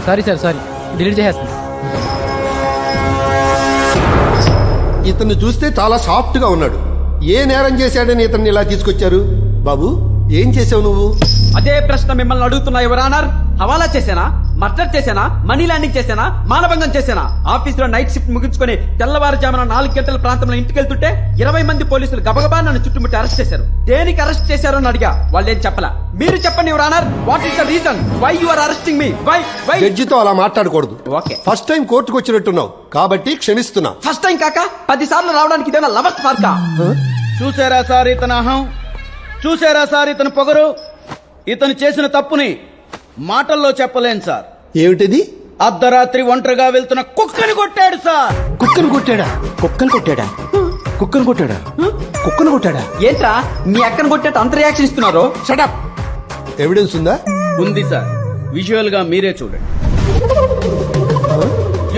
Sorry sir sorry, delete చేసేస్తాను. ఇతన్ని చూస్తే చాలా సాఫ్ట్ గా ఉన్నాడు. ఏ నేరం చేశాడని ఇతన్ని ఇలా తీసుకొచ్చారు? బాబు, ఏం చేసావు నువ్వు? అదే ప్రశ్న మిమ్మల్ని అడుగుతున్నా యువర్ ఆనర్. హవాలా చేశానా, మర్డర్ చేశానా, మనీ ల్యాండింగ్ చేశానా, మానభంగం చేశానా? ఆఫీస్ లో నైట్ షిఫ్ట్ ముగించుకొని తెల్లవారుజామున 4 గంటల ప్రాంతంలో ఇంటికి వెళ్తుంటే 20 మంది పోలీసులు గబగబా నన్ను చుట్టుముట్టి అరెస్ట్ చేశారు. దేనికి అరెస్ట్ చేశారో అని అడిగా, వాళ్ళేం చెప్పలా. మీరు చెప్పండి your honour, what is the reason why you are arresting me? Why? జడ్జితో అలా మాట్లాడకూడదు. ఓకే. ఫస్ట్ టైం కోర్టుకు వచ్చినట్టున్నావు కాబట్టి క్షమిస్తున్నా. ఫస్ట్ టైం కాక 10 సార్లు రావడానికి ఇదేనా లవర్స్ పార్కా? చూసారా సార్ ఇతని అహం, చూసారా సార్ ఇతని పొగరు. ఇతను చేసిన తప్పుని మాటల్లో చెప్పలేను సార్. ఏమిటిది? అర్ధరాత్రి ఒంటరిగా వెళ్తున్న కుక్కని కొట్టాడు సార్. కుక్కను కొట్టాడా? కుక్కను కొట్టాడా? కుక్కను కొట్టాడా? కుక్కను కొట్టాడా? ఏంట్రా మీ అక్కను కొట్టేట్టు అంత రియాక్షన్ ఇస్తున్నారు? షటప్. ఎవిడెన్స్ ఉందా? ఉంది సార్, విజువల్ గా మీరే చూడండి.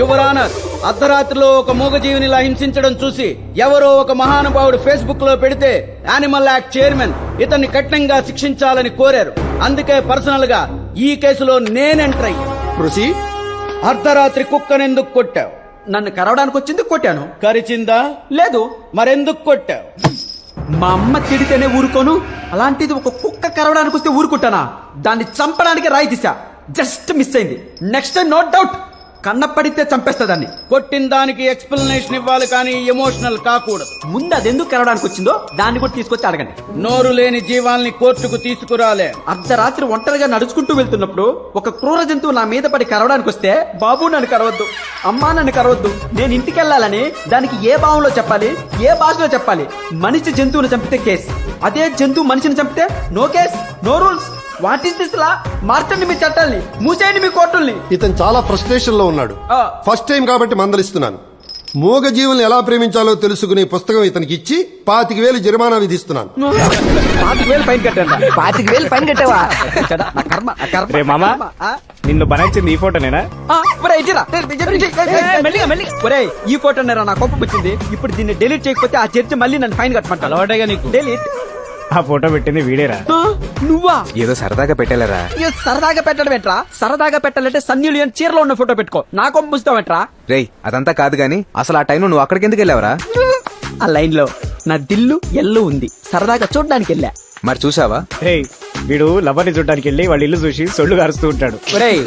యువర్ ఆనర్, అర్ధరాత్రిలో ఒక మూగజీవినిలా హింసించడం చూసి ఎవరో ఒక మహానుభావుడు ఫేస్బుక్ లో పెడితే యానిమల్ యాక్ట్ చైర్మన్ ఇతన్ని కఠినంగా శిక్షించాలని కోరారు. అందుకే పర్సనల్ గా ఈ కేసులో నేను ఎంటర్ అయ్యి. ప్రొసీడ్. అర్ధరాత్రి కుక్కనెందుకు కొట్టావు? నన్ను కరవడానికి వచ్చింది, కొట్టాను. కరిచిందా? లేదు. మరెందుకు కొట్టావు? మా అమ్మ తిడితేనే ఊరుకోను, అలాంటిది ఒక కుక్క కరవడానికి వస్తే ఊరుకుంటానా? దాన్ని చంపడానికి రాయి తీసా, జస్ట్ మిస్ అయింది. నెక్స్ట్ టైం నో డౌట్ కన్న పడితే చంపేస్తా దాన్ని. కొట్టిన దానికి ఎక్స్ప్లెనేషన్ ఇవ్వాలి కానీ ఎమోషనల్ కాకూడదు. ముందు అది ఎందుకు కరవడానికి వచ్చిందో దాన్ని కూడా తీసుకొచ్చి అడగండి. నోరు లేని జీవాల్ని కోర్టుకు తీసుకురాలే. అర్ధరాత్రి ఒంటరిగా నడుచుకుంటూ వెళ్తున్నప్పుడు ఒక క్రూర జంతువు నా మీద పడి కరవడానికి వస్తే, బాబు నన్ను కరవద్దు, అమ్మా నన్ను కరవద్దు, నేను ఇంటికి వెళ్ళాలని దానికి ఏ భావంలో చెప్పాలి, ఏ భాషలో చెప్పాలి? మనిషి జంతువుని చంపితే కేస్, అదే జంతువు మనిషిని చంపితే no case, no rules. What is this law? మార్చండి మీ చట్టాల్ని, మూసేయండి మీ కోర్టుల్ని. ఇతను చాలా ఫ్రస్ట్రేషన్ లో ఉన్నాడు. ఆ. ఫస్ట్ టైం కాబట్టి మందలిస్తున్నాను. మూగ జీవుల్ని ఎలా ప్రేమించాలో తెలుసుకునే పుస్తకం ఇతనికి ఇచ్చి 25,000 జరిమానా విధిస్తున్నాను. 5,000 ఫైన్ కట్టాను. 25,000 ఫైన్ కట్టావా? కదా, నా కర్మ, నా కర్మ. రే మామా, ఆ? నిన్ను బనాయించింది ఈ ఫోటోనేనా? ఒరేయ్, ఇచ్చిరా. ఒరేయ్, ఈ ఫోటో నేరా నా కోపం వచ్చింది. ఇప్పుడు దీన్ని డిలీట్ చేయకపోతే ఆ చర్చ మళ్ళీ నన్ను ఫైన్ కట్టమంటా. అలవాటేగా నీకు. డిలీట్. ఆ ఫోటో పెట్టింది వీడేరా? నువ్వా? ఏదో సరదాగా పెట్టాలరా. సరదాగా పెట్టడం ఏంట్రా? సరదాగా పెట్టాలంటే సన్నీ లియోన్ చీరలో ఉన్న ఫోటో పెట్టుకో. నా కోపం పుస్తావేంట్రా? రేయ్, అదంతా కాదు గాని అసలు ఆ టైంలో నువ్వు అక్కడికి ఎందుకు వెళ్ళావరా? ఆ లైన్ లో నా దిల్లు ఎల్లు ఉంది, సరదాగా చూడడానికి వెళ్ళా. మరి చూసావా? వీడు లవర్ని చూడడానికి వెళ్ళి వాళ్ళ ఇల్లు చూసి సొల్లు కారుస్తూ ఉంటాడు. ఒరేయ్,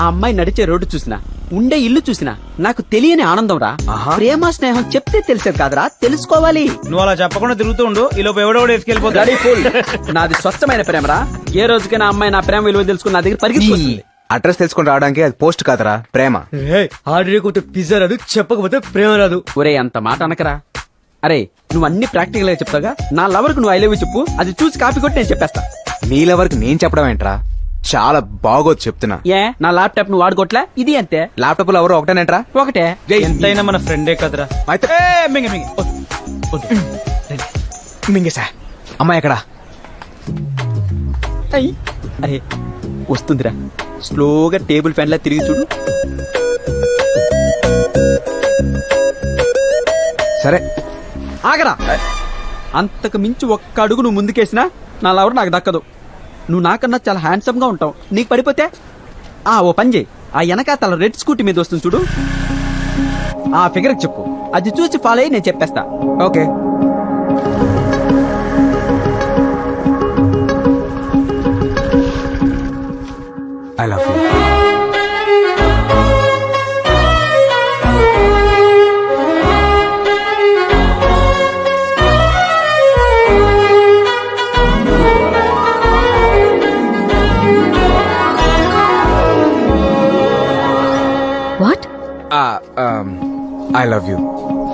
ఆ అమ్మాయి నడిచే రోడ్డు చూసినా, ఉండే ఇల్లు చూసినా నాకు తెలియని ఆనందం రా. ప్రేమ స్నేహం చెప్తే తెలిసేది కాదురా, తెలుసుకోవాలి. నువ్వు అలా చెప్పకుండా తిరుగుతూ ఉండు, ఈ లోపు ఎవడో ఎత్తుకెళ్ళిపోతాడు. నాది స్వచ్ఛమైన ప్రేమరా. ఏ రోజుకైనా అమ్మాయి నా ప్రేమ విలువ తెలుసుకుని నా దగ్గర పరిగెత్తుకొస్తుంది. అడ్రస్ తెలుసుకొని రావడానికి అది పోస్ట్ కాదరా, ప్రేమ. ఆర్డర్ పిజ్జా రాదు, చెప్పకపోతే ప్రేమ రాదు. ఒరే, అంత మాట అనకరా. అరే, నువ్వు అన్ని ప్రాక్టికల్ గా చెప్తాగా. నా లవర్ కు నువ్వు ఐ లవ్ యూ చెప్పు, అది చూసి కాపీ కొట్టి నేను చెప్పేస్తా. నీ లవర్కి నేను చెప్పడం ఏంట్రా? చాలా బాగోదు చెప్తున్నా. ఏ, నా ల్యాప్టాప్ నువ్వు వాడుకోవట్లే? ఇది అంతే. ల్యాప్టాప్ లో ఎవరు ఒకటేనేట్రా? ఒకటే. ఎంతైనా మన ఫ్రెండే కదరా. మింగేసా. అమ్మాయి ఎక్కడా? అరే, వస్తుందిరా. స్లోగా టేబుల్ ఫ్యాన్ లా తిరిగి చూడు. సరే ఆగరా. అంతకు మించి ఒక్క అడుగు నువ్వు ముందుకేసినా నా లవర్ నాకు దక్కదు. నువ్వు నాకన్నా చాలా హ్యాండ్సమ్ గా ఉంటావు. నీకు పడిపోతే ఓ పని చేయి, ఆ వెనకాతల రెడ్ స్కూటీ మీద వస్తుంది చూడు, ఆ ఫిగర్ చెప్పు, అది చూసి ఫాలో అయ్యి నేను చెప్పేస్తా. Okay. I love you. What? I love you.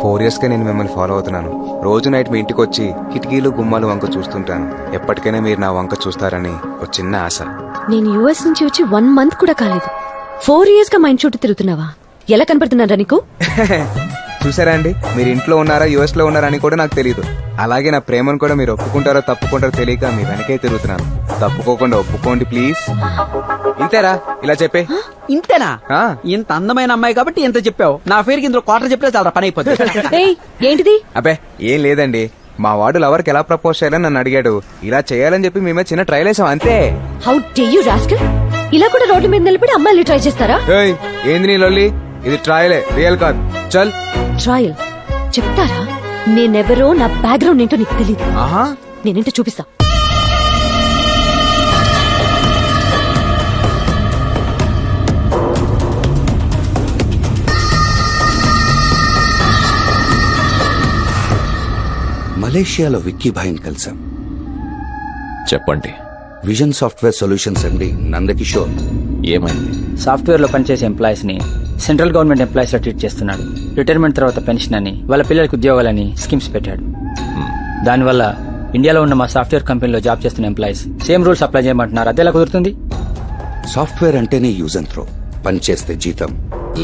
4 years గా నేను మిమ్మల్ని ఫాలో అవుతున్నాను. రోజు నైట్ మీ ఇంటికి వచ్చి కిటికీలు గుమ్మాలు వంక చూస్తుంటాను. ఎప్పటికైనా మీరు నా వంక చూస్తారని ఒక చిన్న ఆశ. నేను యుఎస్ నుంచి వచ్చి 1 month కూడా కాలేదు. 4 years గా మా ఇంటి చుట్టూ తిరుగుతున్నావా? ఎలా కనపడుతున్నారా నీకు? చూసారా అండి, మీరు ఇంట్లో ఉన్నారా యుఎస్ లో ఉన్నారా అని కూడా నాకు తెలియదు. అలాగే నా ప్రేమను కూడా మీరు ఒప్పుకుంటారో తప్పుకుంటారో తెలియక మీ వెనకే తిరుగుతున్నాను. తప్పుకోకుండా ఒప్పుకోండి ప్లీజ్. ఇంతేరా, ఇలా చెప్పే. ఇంతేనా? ఇంత అందమైన అమ్మాయి కాబట్టి ఇంత చెప్పావు. నా పేరుకి ఇందులో క్వార్టర్ చెప్తే చాలా పని అయిపోతుంది. ఏయ్, ఏంటిది? అబ్బే ఏం లేదండి, మా వాడు లవర్కి ఎలా ప్రపోజ్ చేయాలని నన్ను అడిగాడు. ఇలా చేయాలని చెప్పి మేమే చిన్న ట్రైల్ వేసాం అంతే. How day you rascal! ఇలా కూడా రోడ్ల మీద నిలబడి అమ్మాయిలు ట్రై చేస్తారా? ఏయ్, ఏంది నీ లొల్లి? ఇది ట్రయలే, రియల్ కాదు. చల్. ట్రయల్ చెప్తారా? నేనెవరో, నా బ్యాక్గ్రౌండ్ ఏంటో నీకు తెలియదు. ఆహా, నేనేంటో చూపిస్తా. మలేషియాలో విక్కీ భాయ్ని కలిసాం. చెప్పండి, విజన్ సాఫ్ట్వేర్ సొల్యూషన్స్ అండి నందకిషోర్. ఏమైంది? సాఫ్ట్వేర్ లో పనిచేసే ఎంప్లాయీస్ ని సెంట్రల్ గవర్నమెంట్ ఎంప్లాయీస్ లా ట్రీట్ చేస్తున్నాడు. రిటైర్మెంట్ తర్వాత పెన్షన్ అని, వాళ్ళ పిల్లలకు ఉద్యోగాలని స్కీమ్స్ పెట్టాడు. దానివల్ల ఇండియాలో ఉన్న మా సాఫ్ట్వేర్ కంపెనీలో జాబ్ చేస్తున్న ఎంప్లాయీస్ సేమ్ రూల్స్ అప్లై చేయమంటున్నారు. అదేలా కుదురుతుంది? సాఫ్ట్వేర్ అంటేనే యూజ్ అండ్ త్రో. పని చేస్తే జీతం,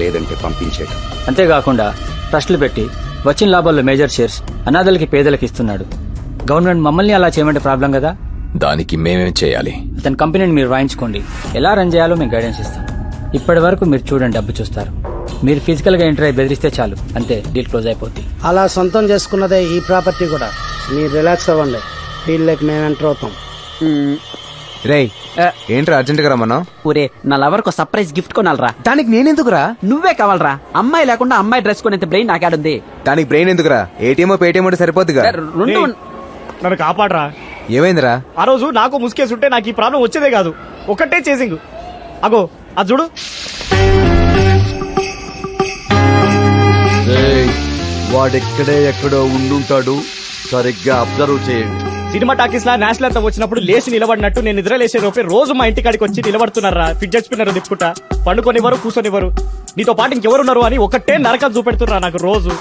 లేదంటే పంపించేయడం. అంతేకాకుండా ట్రస్టులు పెట్టి వచ్చిన లాభాల్లో మేజర్ షేర్స్ అనాథలకి, పేదలకు ఇస్తున్నాడు. గవర్నమెంట్ మమ్మల్ని అలా చేయమంటే ప్రాబ్లం కదా. దానికి మేమేం చేయాలి? అతని కంపెనీని మీరు వాయించుకోండి. ఎలా రన్ చేయాలో మేము గైడెన్స్ ఇస్తాం. ఇప్పటి వరకు మీరు చూడండి, డబ్బు చూస్తారు. మీరు ఫిజికల్ గా ఎంటర్ అయి బెదిరిస్తే చాలు, అంతే, డీల్ క్లోజ్ అయిపోద్ది. అలా సొంతం చేసుకున్నదే ఈ ప్రాపర్టీ కూడా. మీరు రిలాక్స్ అవ్వండి, ఫీల్డ్లోకి మేము ఎంటర్ అవుతాం. రేయ్, ఏంట్రా అర్జెంట్ గా రమ్మన్నావు? ఊరే, నా లవర్ కు సర్ప్రైజ్ గిఫ్ట్ కొనాలరా. దానికి నేనెందుకురా? నువ్వే కావాలరా. అమ్మాయి లేకుండా అమ్మాయి డ్రెస్ కొనేంత బ్రెయిన్ నాకాడుంది. దానికి బ్రెయిన్ ఎందుకురా? ఏటీఎం పేటీఎం ఉంటే సరిపోద్దిగా. రెండు నన్ను కాపాడరా. ఏమైందిరా? ఆ రోజు నాకు ముసుకేసుంటే నాకు ఈ ప్రాబ్లం వచ్చేదే కాదు. ఒకటే చేసింగ్. అగో అది చూడు. వాడెక్కడే ఎక్కడో ఉండుంటాడు, సరిగ్గా అబ్జర్వ్ చేయండి. సినిమా టాకీస్ లా నేషనల్ అంతా వచ్చినప్పుడు లేచి నిలబడినట్టు నేను నిద్ర లేచేలోపే రోజు మా ఇంటికాడికి వచ్చి నిలబడుతున్నారా. Fidget spinner దిప్పుకుంటా. పండుకొనివ్వరు, కూర్చొనివ్వరు. నీతో పాటు ఇంకెవరున్నారు అని ఒకటే నరకం చూపెడుతున్నా నాకు రోజు.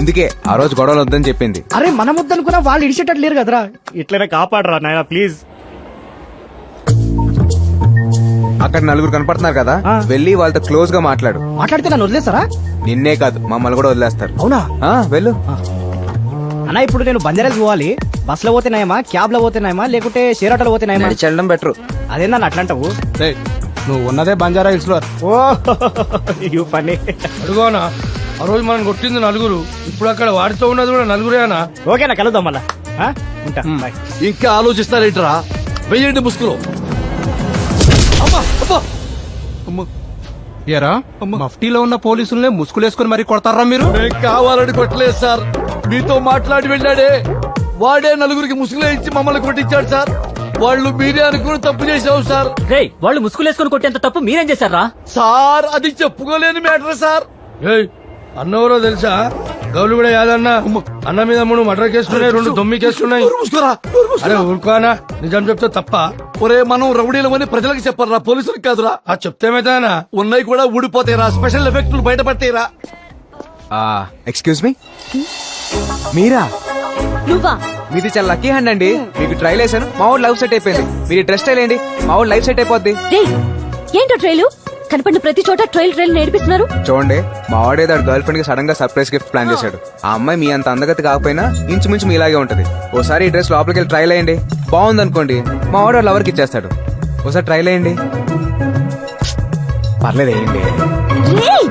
ఇందుకే ఆ రోజు గొడవలు వద్దని చెప్పింది. అరే మనం వద్దనుకున్నా వాళ్ళు ఇడిచేటట్టు లేరు కదరా. ఇట్లనే కాపాడరా నాయనా ప్లీజ్. అక్కడ నలుగురు కనపడుతున్నారు కదా, వెళ్ళి వాళ్ళతో క్లోజ్ గా మాట్లాడు. మాట్లాడితే నన్ను వదిలేస్తారా? నిన్నే కాదు, మమ్మల్ని కూడా వదిలేస్తారు. అవునా? వెళ్ళు. అన్నా ఇప్పుడు నేను బంజారాస్ పోవాలి. బస్ లో పోతే నయమా, క్యాబ్ లో పోతే నయమా, లేకుంటే షేర్ ఆటోలో పోతే నయమా? చెల్లడం బెటర్. అదేనా అట్లాంటావు? నువ్వు ఉన్నదే బంజారా హిల్స్ లో. ఓ యూ ఫన్నీ. అడుగోనా, ఆ రోజు మనం కొట్టింది నలుగురు, ఇప్పుడు అక్కడ వాడితో ఉన్నది కూడా నలుగురేనా? ఓకేనా, కలుద్దాం మళ్ళా. ఉంటా, బాయ్. ఇంకా ఆలోచిస్తారేంట్రా? వెయ్యండి ముసుగులో. ఏరా, మఫ్టీలో ఉన్న పోలీసుల్ని ముసుగులేసుకుని మరీ కొడతారా మీరు? కావాలని కొట్టలేదు సార్, మీతో మాట్లాడి వెళ్ళాడే వాడే నలుగురికి ముసుగులో ఇచ్చి మమ్మల్ని కొట్టించాడు సార్. వాళ్ళు మీరే అనుకుని తప్పు చేసావు సార్. వాళ్ళు ముసుగులేసుకుని కొట్టేంత తప్పు మీరేం చేశారా? సార్ అది చెప్పుకోలేని మ్యాటర్ సార్. అన్నవరో తెలుసా? గౌలు కూడా యాదన్న అన్న మీద 3 మర్డర్ కేసులున్నాయి, 2 దొమ్మి కేసులున్నాయి. అరే ఊరుకోనా, నిజం చెప్తే తప్ప? ఒరే మనం రౌడీలమని ప్రజలకు చెప్పరా, పోలీసులకు కాదురా. ఆ చెప్తేమైతేనా? ఉన్నాయి కూడా ఊడిపోతాయిరా, స్పెషల్ ఎఫెక్టులు బయటపడతాయిరా. ఎక్స్క్యూజ్ మీ, మీరా? నువ్వా? మీది చాలా లక్కీ హ్యాండ్ అండి. మీకు ట్రైల్ వేసాను, మా ఊరు లైఫ్ సెట్ అయిపోయింది. మీరు డ్రెస్ స్టైల్ ఏంటి, మా ఊరు లైఫ్ సెట్ అయిపోద్ది. ఏంటో ట్రైలు? కనపడిన ప్రతి చోట ట్రైల్ నేర్పిస్తున్నారు. చూడండి, మా వాడే దాని గర్ల్ ఫ్రెండ్ కి సడన్ గా సర్ప్రైజ్ గిఫ్ట్ ప్లాన్ చేశాడు. ఆ అమ్మాయి మీ అంత అందగతి కాకపోయినా ఇంచుమించు మీ ఇలాగే ఉంటది. ఓసారి ఈ డ్రెస్ లోపలికి వెళ్ళి ట్రైల్ అయ్యండి, బాగుంది అనుకోండి, మా వాడు లవర్ కి ఇచ్చేస్తాడు. ఒకసారి ట్రైల్ అయ్యండి. పర్లేదు, వేయండి.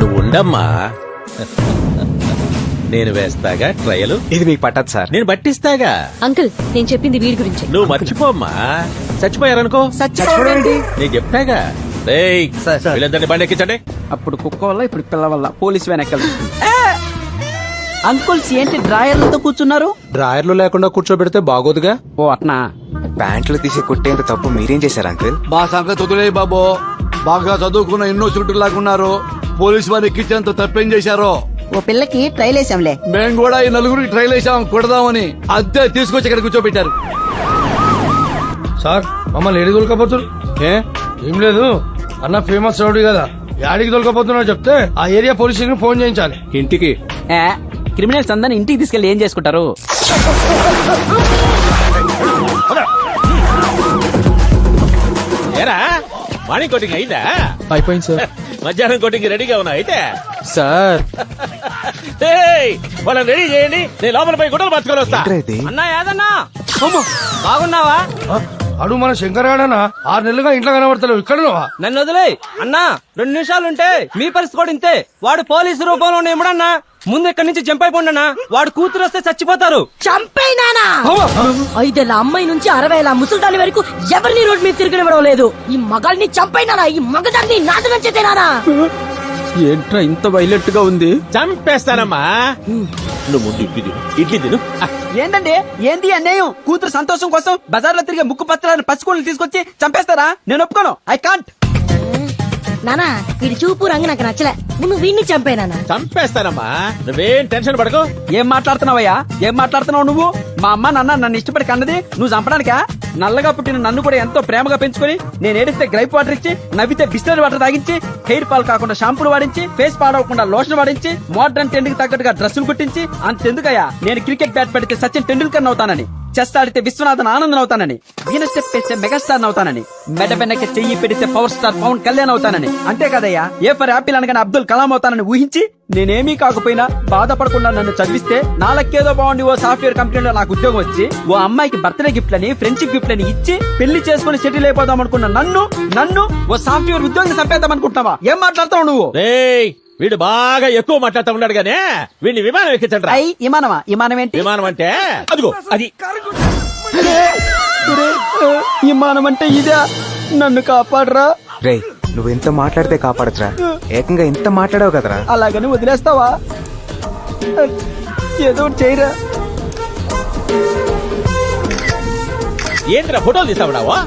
నువ్వు ఉండమ్మా, నేను వేస్తాగా ట్రయలు. ఇది మీకు పట్టదు సార్. నేను పట్టిస్తాగా. అంకుల్, నేను చెప్పింది వీడి గురించి. నువ్వు మర్చిపోమ్మా, చచ్చిపోయారనుకో. నేను చెప్తాగా. వీళ్ళందరినీ బండి ఎక్కించండి. అప్పుడు కుక్క వల్ల, ఇప్పుడు పిల్ల వల్ల పోలీస్ వెనకాల. అంకుల్స్ ఏంటి డ్రాయర్లతో కూర్చున్నారు? డ్రాయర్లు లేకుండా కూర్చోబెడితే బాగోదుగా. ఓ అట్నా. ప్యాంట్లు తీసి కుట్టేంత తప్పు మీరేం చేశారు అంకుల్? మా సంగతి వదిలే బాబు, బాగా చదువుకున్న ఎన్నో చుట్టూ లాగున్నారు. పోలీసు వారు ఎక్కించేంత తప్పేం చేశారో. ఓ పిల్లకి ట్రైల్ వేసాంలే. మేము కూడా ఈ నలుగురికి ట్రైల్ వేసాం, కొడదామని. అద్దె తీసుకొచ్చి ఇక్కడ కూర్చోబెట్టారు. సార్ మమ్మల్ని ఏడి దొరకపోతున్నారు? ఏం లేదు, అన్న ఫేమస్ రౌడీ కదా, యాడికి దొరకపోతున్నా చెప్తే ఆ ఏరియా పోలీస్ స్టేషన్ ఫోన్ చేయించాలి. ఇంటికి క్రిమినల్స్ అందరిని ఇంటికి తీసుకెళ్లి ఏం చేసుకుంటారు? ఏరా, మార్నింగ్ కోటింగ్ అయిందా? అయిపోయింది సార్. మధ్యాహ్నం కోటింగ్ రెడీగా ఉన్నా అయితే? సార్ వాళ్ళని రెడీ చేయండి, నేను లోపల పోయి గుడ్డలు పట్టుకొని వస్తా. అన్నా యాదన్నా, బాగున్నావా? అడు మన శంకరగాడనా 6 నెలలుగా ఇంట్లో కనబడతలేవు, ఇక్కడ నన్ను వదిలే అన్నా. 2 నిమిషాలుంటే మీ పరిస్థితి కూడా ఇంతే. వాడు పోలీసు రూపంలో ఇమ్మడన్నా. ముందు ఎక్కడి నుంచి జంప్ అయిపోండి వాడు కూతురు వస్తే చచ్చిపోతారు. చంపేనానా 5 అమ్మాయి నుంచి 60 ముసల్దాని వరకు ఎవరిని రోడ్ మీద తిరగనివ్వడం లేదు. ఈ మగాల్ని చంపైనానా, ఈ మగదాన్ని నాశనం చేసేనానా. ఏంట్రా ఇంత వైలెట్ గా ఉంది? చంపేస్తానమ్మా. నువ్వు ముందు ఇడ్లీ తిను ఏంటండి ఏంటి అన్యాయం? కూతురు సంతోషం కోసం బజార్లో తిరిగే ముక్కు పత్రాలను పచ్చుకోళ్ళు తీసుకొచ్చి చంపేస్తారా? నేను ఒప్పుకోను. I can't. నానా వీడి చూపు రంగు నాకు నచ్చలే. ముందు వీడిని చంపేనానా. చంపేస్తానమ్మా, నువ్వేం టెన్షన్ పడకు. ఏం మాట్లాడుతున్నావయ్యా? ఏం మాట్లాడుతున్నావు నువ్వు? మా అమ్మ నాన్న నన్ను ఇష్టపడి కన్నది నువ్వు చంపడానికా? నల్లగా పుట్టిన నన్ను కూడా ఎంతో ప్రేమగా పెంచుకొని నేను ఏడిస్తే గ్రైప్ వాటర్ ఇచ్చి, నవ్వితే బిస్లరీ వాటర్ తాగించి, హెయిర్ ఫాల్ కాకుండా షాంపూలు వాడించి, ఫేస్ పాడవకుండా లోషన్ వాడించి, మోడర్న్ ట్రెండ్ కి తగ్గట్టుగా డ్రెస్సులు కుట్టించి, అంతెందుకయ్యా నేను క్రికెట్ బ్యాట్ పెడితే సచిన్ టెండూల్కర్ అవుతానని, చెస్ ఆడితే విశ్వనాథన్ ఆనందన్ అవుతానని, వీణ స్టెప్ వేస్తే మెగాస్టార్ అవుతానని, మెడ వెనక చెయ్యి పెడితే పవర్ స్టార్ పవన్ కళ్యాణ్ అవుతానని, అంతే కదయ్యా ఏ ఫర్ యాపిల్ అనగానే అబ్దుల్ కలాం అవుతానని ఊహించి నేనేమీ కాకపోయినా బాధపడకుండా నన్ను చదివిస్తే నాలకేదో బాగుండి ఓ సాఫ్ట్వేర్ కంపెనీలో నాకు ఉద్యోగం వచ్చి ఓ అమ్మాయికి బర్త్డే గిఫ్ట్ లని ఫ్రెండ్షిప్ గిఫ్ట్ అని ఇచ్చి పెళ్లి చేసుకుని సెటిల్ అయిపోదాం అనుకున్న నన్ను ఓ సాఫ్ట్వేర్ ఉద్యోగం చంపేద్దాం అనుకుంటున్నావా? ఏం మాట్లాడతావు నువ్వు? రేయ్, వీడు బాగా ఎక్కువ మాట్లాడుతూ ఉన్నాడు గానే వీడిని విమానం ఎక్కించండి. ఐ విమానమా? విమానం ఏంటి? విమానం అంటే అదిగో అది. విమానం అంటే ఇదే. నన్ను కాపాడరా. రే నువ్వు ఎంత మాట్లాడితే కాపాడచ్చురా, ఏకంగా ఎంత మాట్లాడావు కదరా. అలాగని వదిలేస్తావా? ఏదో ఒకటి చేయరా. ఏంద్రా ఫోటోలు తీస్తావుడావా?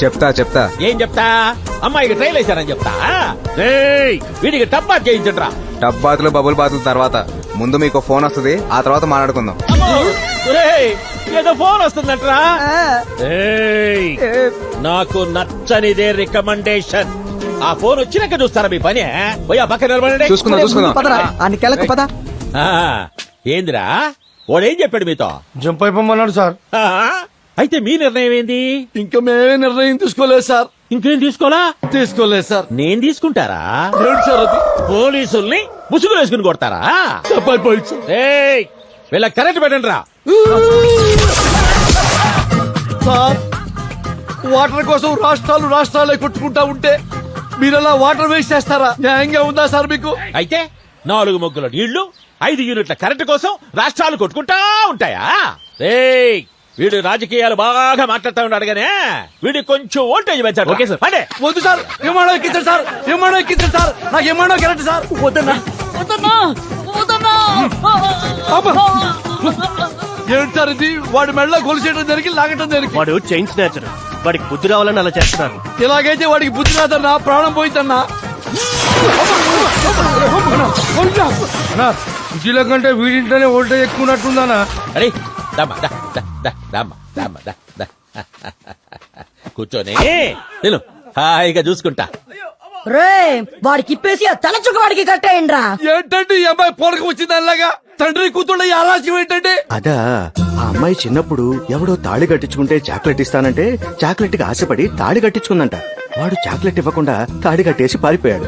చెప్తా ఏం చెప్తా? అమ్మాయికి ట్రైల్ వేశారని చెప్తా. రేయ్, వీడికి టబ్బా చేయించండ్రా. టబ్ బాతులు బబుల్ బాతుల తర్వాత ముందు మీకు ఫోన్ వస్తుంది, ఆ తర్వాత మాట్లాడుకుందాం. రేయ్, ఏదో ఫోన్ వస్తుందంట్రా. రేయ్, నాకు నచ్చనిదే రికమెండేషన్. ఆ ఫోన్ వచ్చినాక చూస్తారా మీ పని? పోయి ఆ పక్కన నిలబడండి. చూసుకుందాం. పదరా అని కెలకు పద. ఆ, ఏందిరా వాడేం చెప్పాడు మీతో? జంప్ అయిపోమన్నాడు సార్. ఆ, అయితే మీ నిర్ణయం ఏంది? ఇంకా మేమే నిర్ణయం తీసుకోలేదు సార్. ఇంకేం తీసుకోలేదు సార్. నేను తీసుకుంటారా? ఏంటి సార్ అది? పోలీసుల్ని ముసుగులు వేసుకుని కొడతారా? చెప్పైపోయింది సార్. ఏయ్, వీళ్ళ కరెంట్ పెట్టండి రా. సార్, వాటర్ కోసం రాష్ట్రాలే కొట్టుకుంటా ఉంటే మీరలా వాటర్ వేస్ట్ చేస్తారా? న్యాయంగా ఉందా సార్ మీకు? అయితే 4 మొగ్గుల నీళ్లు 5 యూనిట్ల కరెంటు కోసం రాష్ట్రాలు కొట్టుకుంటా ఉంటాయా? రేయ్, వీడు రాజకీయాలు బాగా మాట్లాడుతూ ఉన్నాడు గానే వీడికి కొంచెం ఓల్టేజ్ పెంచాడు. Okay sir. అంటే వద్దు సార్, విమానం ఎక్కించండి సార్. విమానం ఎక్కించండి సార్. నాకు విమానం కరెక్ట్ సార్. వద్దన్నా. ఏంటి సార్ ఇది? వాడి మెడలో గొలుసేయడం జరిగి లాగటం జరిగి. వాడు చైన్ స్నాచర్, వాడికి బుద్ధి రావాలని అలా చేస్తున్నారు. ఇలాగైతే వాడికి బుద్ధి రాదన్నా, ప్రాణం పోయిందన్నా. సిటీలో కంటే వీడింట్లోనే వోల్టేజ్ ఎక్కువ ఉన్నట్టుందనా. అరే దమ్మా, దా, దా, దా, దమ్మా, దమ్మా, దా, దా. కూర్చొని నేను హాయిగా చూసుకుంటా. రే వాడికి ఇప్పేసి ఆ తల చుక్క వాడికి కట్టేయండి రా. ఏంటండి ఈ అమ్మాయి పోరక వచ్చింది అలాగా? తండ్రి కూతుళ్ళ ఈ ఆలస్యం ఏంటండి? అదా ఆ అమ్మాయి చిన్నప్పుడు ఎవడో తాళి కట్టించుకుంటే చాక్లెట్ ఇస్తానంటే చాక్లెట్ కి ఆశపడి తాళి కట్టించుకుందంట. వాడు చాక్లెట్ ఇవ్వకుండా తాళి కట్టేసి పారిపోయాడు.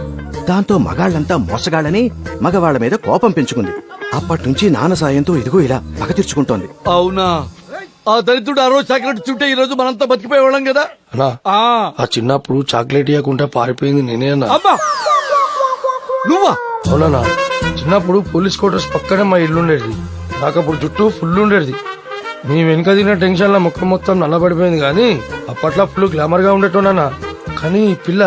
దాంతో మగాళ్ళంతా మోసగాళ్ళని మగవాళ్ల మీద కోపం పెంచుకుంది. అప్పటి నుంచి నాన్న సాయంతో ఇదిగో ఇలా పగ తీర్చుకుంటోంది. అవునా? ఆ దరిద్రుడు ఆ రోజు చాక్లెట్ చుట్టే ఈ రోజు మనంతా బతికిపోయేవాళ్ళం కదా. అన్నా ఆ చిన్నప్పుడు చాక్లెట్ ఇవ్వకుండా పారిపోయింది నేనే అన్నా. అమ్మా నువ్వా? అవునా, చిన్నప్పుడు పోలీస్ క్వార్టర్స్ పక్కనే మా ఇల్లు ఉండేది. నాకు అప్పుడు జుట్టు ఫుల్ ఉండేది. మీ వెనుక తిన్న టెన్షన్ లో ముఖం మొత్తం నల్లబడిపోయింది. కానీ అప్పట్లో ఫుల్ గ్లామర్ గా ఉండేటోనా. కానీ ఈ పిల్ల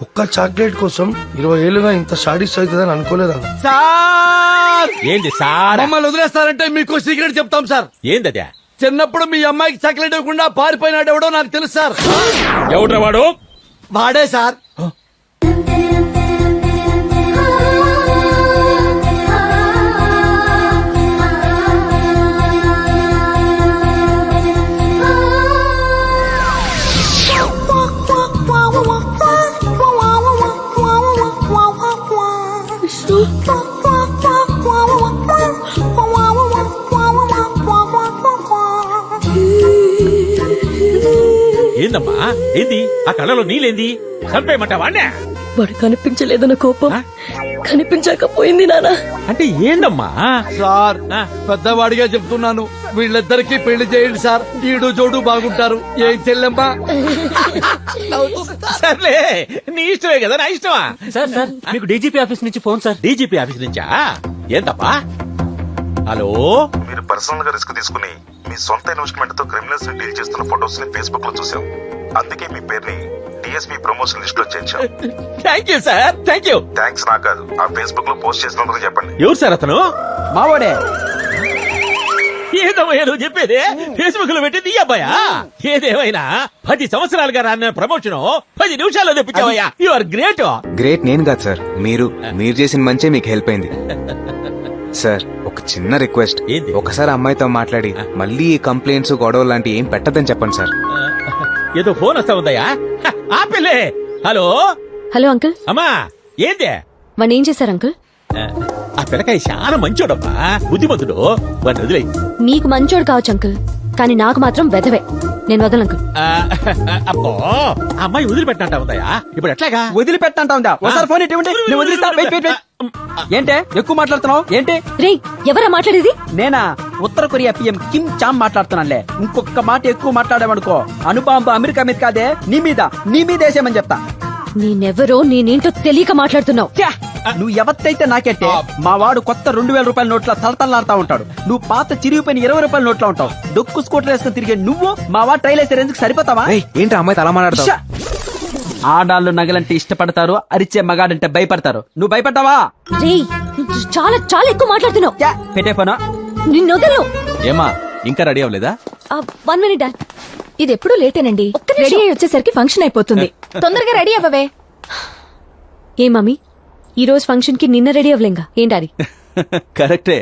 ఒక్క చాక్లెట్ కోసం 20 ఏళ్ళుగా ఇంత సాడిస్ట్ అవుతుందని అనుకోలేదన్న. సార్, ఏంది సార్? మమ్మల్ని వదిలేస్తారంటే మీకు సీక్రెట్ చెప్తాం సార్. ఏందదే? చిన్నప్పుడు మీ అమ్మాయికి చాక్లెట్ ఇవ్వకుండా పారిపోయినాడు ఎవడో నాకు తెలుసు సార్. ఎవడ్రా వాడు? వాడే సార్. ఏందమ్మా ఏంది? ఆ కళ్ళలో నీళ్ళేంది? చంపేయమంటావా? వాడు కనిపించలేదన్న కోపం కనిపించకపోయింది నానా. అంటే ఏందమ్మా? సార్, పెద్దవాడిగా చెప్తున్నాను, వీళ్ళిద్దరికి పెళ్లి చేయండి సార్. ఈడు జోడు బాగుంటారు. ఏం చెల్లెమ్మా? సర్లే, నీ ఇష్టమే కదా, నా ఇష్టమా? సార్ మీకు డీజీపీ ఆఫీస్ నుంచి ఫోన్ సార్. డీజీపీ ఆఫీస్ నుంచా? ఏంటప్పా? హలో, మీరు పర్సనల్ గా రిస్క్ తీసుకుని మీ సొంత ఇన్వెస్ట్మెంట్ తో క్రిమినల్స్ ని డీల్ చేస్తున్న ఫోటోస్ ని ఫేస్బుక్ లో చూసాం. అందుకే మీ పేరుని డిఎస్పీ ప్రమోషన్ లిస్ట్ లో చేర్చాం. Thank you sir, thank you. Thanks నాకు కాదు, ఆ ఫేస్బుక్ లో పోస్ట్ చేసినందుకు చెప్పండి. ఎవరు సార్ అతను? మావాడే. ఏదో చెప్పేది ఫేస్బుక్ లో పెట్టింది ఈ అబ్బాయా? ఏదేమైనా 10 సంవత్సరాలుగా రాన్న ప్రమోషన్ 10 నిమిషాల్లో తెప్పించావయ్యా. You are great. గ్రేట్ నేను కాదు సార్, మీరు చేసిన మంచే మీకు హెల్ప్ అయింది. సార్ ఒక చిన్న రిక్వెస్ట్, ఏంది? ఒకసారి అమ్మాయితో మాట్లాడి మళ్ళీ ఈ కంప్లైంట్స్ గొడవలు లాంటి ఏం పెట్టద్దని చెప్పండి సార్. ఏదో ఫోన్ వస్తా ఉందయ్యా. ఆ పిల్లే. హలో హలో అంకుల్, అమ్మా, ఏందే? వాడిని ఏం చేశారు అంకుల్? ఆ పిల్లకాయ చాలా మంచోడమ్మా, బుద్ధిమంతుడు. వాడిని వదిలే. మీకు మంచోడు కావచ్చు అంకుల్, కానీ నాకు మాత్రం వెధవే. నేను వదలను అంకుల్. అబ్బో, ఆ అమ్మాయి వదిలిపెట్టినట్ట ఉందయ్యా. ఇప్పుడు ఎట్లాగా? వదిలిపెట్టంటా ఉందా? ఒకసారి ఫోన్ ఇటువంటి నేను వదిలిస్తా. Wait, wait, wait. ఏంటే ఎక్కువ మాట్లాడుతున్నావు? ఏంటి? రే, ఎవరా మాట్లాడేది? నేనా? ఉత్తర కొరియా పిఎం కిమ్ చామ్ మాట్లాడుతున్నానులే. ఇంకొక మాట ఎక్కువ మాట్లాడామనుకో అణుబాంబు అమెరికా మీద కాదే నీ మీద వేసేయమని చెప్తా. నేనెవరో నేనేంటో తెలియక మాట్లాడుతున్నావు. ఛా! నువ్వు ఎవత్తైతే నాకెట్టే. మా వాడు కొత్త 2000 రూపాయల నోట్ల తలతల్లాడుతా ఉంటాడు. నువ్వు పాత చిరిగిపోయిన 20 రూపాయల నోట్లో ఉంటావు. డొక్కు స్కూటర్ వేసుకుని తిరిగే నువ్వు మా వాడు ట్రైల్ వేసే రేంజ్కి సరిపోతావా? ఏంటి అమ్మాయితో అలా మాట్లాడతావు? ఛా! ఆడాళ్ళు నగలంటే ఇష్టపడతారు, అరిచే మగాడంటే భయపడతారు. నువ్వు భయపడ్డావా? రే, చాలా చాలా ఎక్కువ మాట్లాడుతున్నావు. పెట్టే పోనా? నిన్నొదలు. ఏమా ఇంకా రెడీ అవ్వలేదా? 1 మినిట్ డాడ్. ఇది ఎప్పుడు లేటేనండి. రెడీ అయ్యి వచ్చేసరికి ఫంక్షన్ అయిపోతుంది. తొందరగా రెడీ అవ్వవే. ఏ మమ్మీ, ఈ రోజు ఫంక్షన్ కి నిన్న రెడీ అవ్వలేంగా? ఏంటి? కరెక్టే.